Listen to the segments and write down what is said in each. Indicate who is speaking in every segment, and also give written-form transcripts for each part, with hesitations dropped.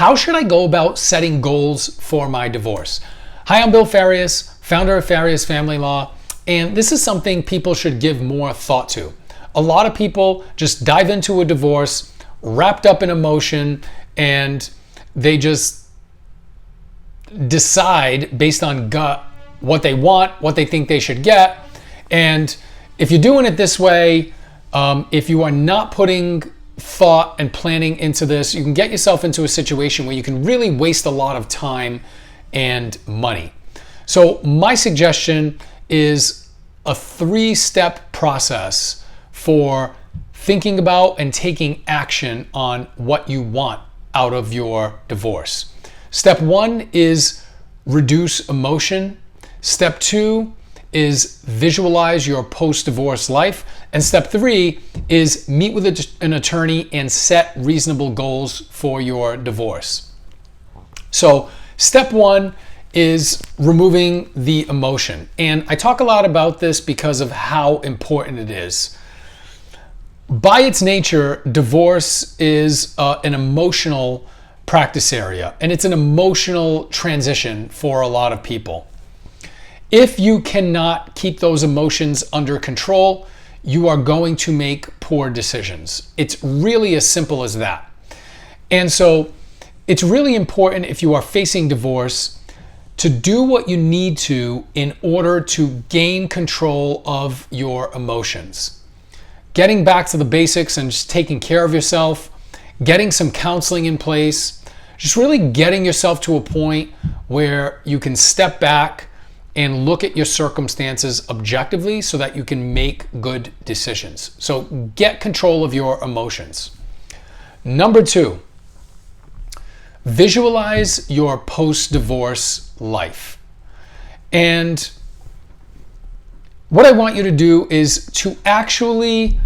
Speaker 1: How should I go about setting goals for my divorce? Hi, I'm Bill Farias, founder of Farias Family Law, and this is something people should give more thought to. A lot of people just dive into a divorce, wrapped up in emotion, and they just decide based on gut what they want, what they think they should get. And if you're doing it this way, if you are not putting thought and planning into this, you can get yourself into a situation where you can really waste a lot of time and money. So my suggestion is a 3-step process for thinking about and taking action on what you want out of your divorce. Step 1 is reduce emotion. Step 2 is visualize your post-divorce life. And step 3 is meet with an attorney and set reasonable goals for your divorce. So step 1 is removing the emotion. And I talk a lot about this because of how important it is. By its nature, divorce is an emotional practice area, and it's an emotional transition for a lot of people. If you cannot keep those emotions under control, you are going to make poor decisions. It's really as simple as that. And so it's really important, if you are facing divorce, to do what you need to in order to gain control of your emotions. Getting back to the basics and just taking care of yourself, getting some counseling in place, just really getting yourself to a point where you can step back and look at your circumstances objectively so that you can make good decisions. So get control of your emotions. Number 2, visualize your post-divorce life. And what I want you to do is to actually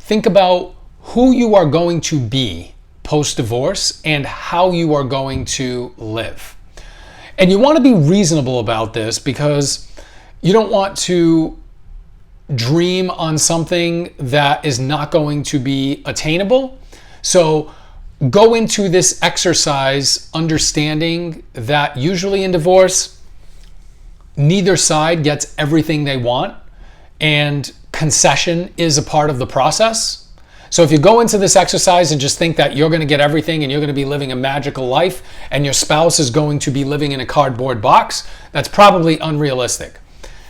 Speaker 1: think about who you are going to be post-divorce and how you are going to live. And you want to be reasonable about this because you don't want to dream on something that is not going to be attainable. So go into this exercise understanding that usually in divorce, neither side gets everything they want, and concession is a part of the process. So if you go into this exercise and just think that you're going to get everything and you're going to be living a magical life and your spouse is going to be living in a cardboard box, that's probably unrealistic.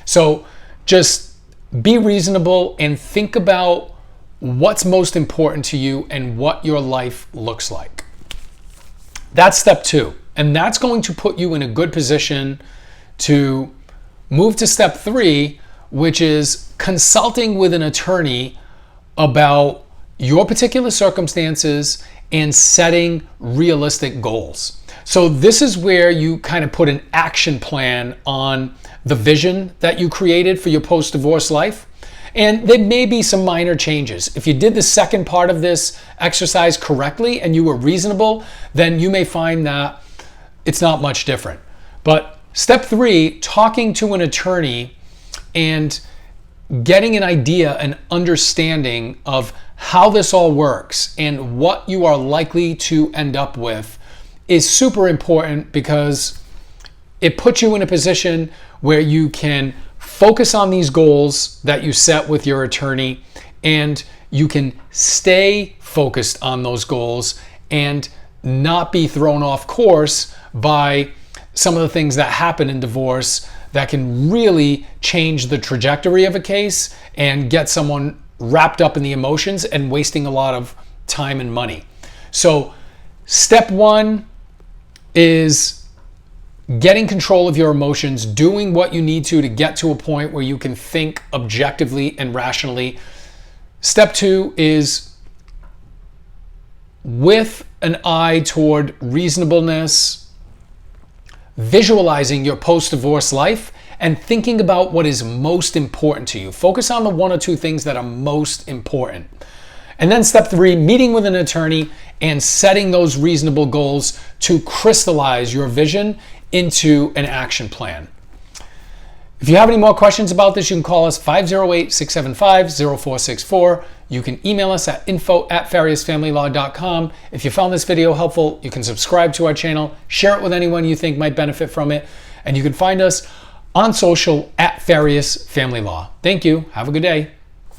Speaker 1: So just be reasonable and think about what's most important to you and what your life looks like. That's step 2. And that's going to put you in a good position to move to step 3, which is consulting with an attorney about your particular circumstances and setting realistic goals. So this is where you kind of put an action plan on the vision that you created for your post-divorce life. And there may be some minor changes. If you did the second part of this exercise correctly and you were reasonable, then you may find that it's not much different. But step 3, talking to an attorney and getting an idea, an understanding of how this all works and what you are likely to end up with is super important because it puts you in a position where you can focus on these goals that you set with your attorney and you can stay focused on those goals and not be thrown off course by some of the things that happen in divorce that can really change the trajectory of a case and get someone wrapped up in the emotions and wasting a lot of time and money. So step 1 is getting control of your emotions, doing what you need to get to a point where you can think objectively and rationally. Step 2 is with an eye toward reasonableness, visualizing your post-divorce life and thinking about what is most important to you. Focus on the 1 or 2 things that are most important. And then step 3, meeting with an attorney and setting those reasonable goals to crystallize your vision into an action plan. If you have any more questions about this, you can call us 508-675-0464. You can email us at info@fariasfamilylaw.com. If you found this video helpful, you can subscribe to our channel, share it with anyone you think might benefit from it, and you can find us on social at Farias Family Law. Thank you. Have a good day.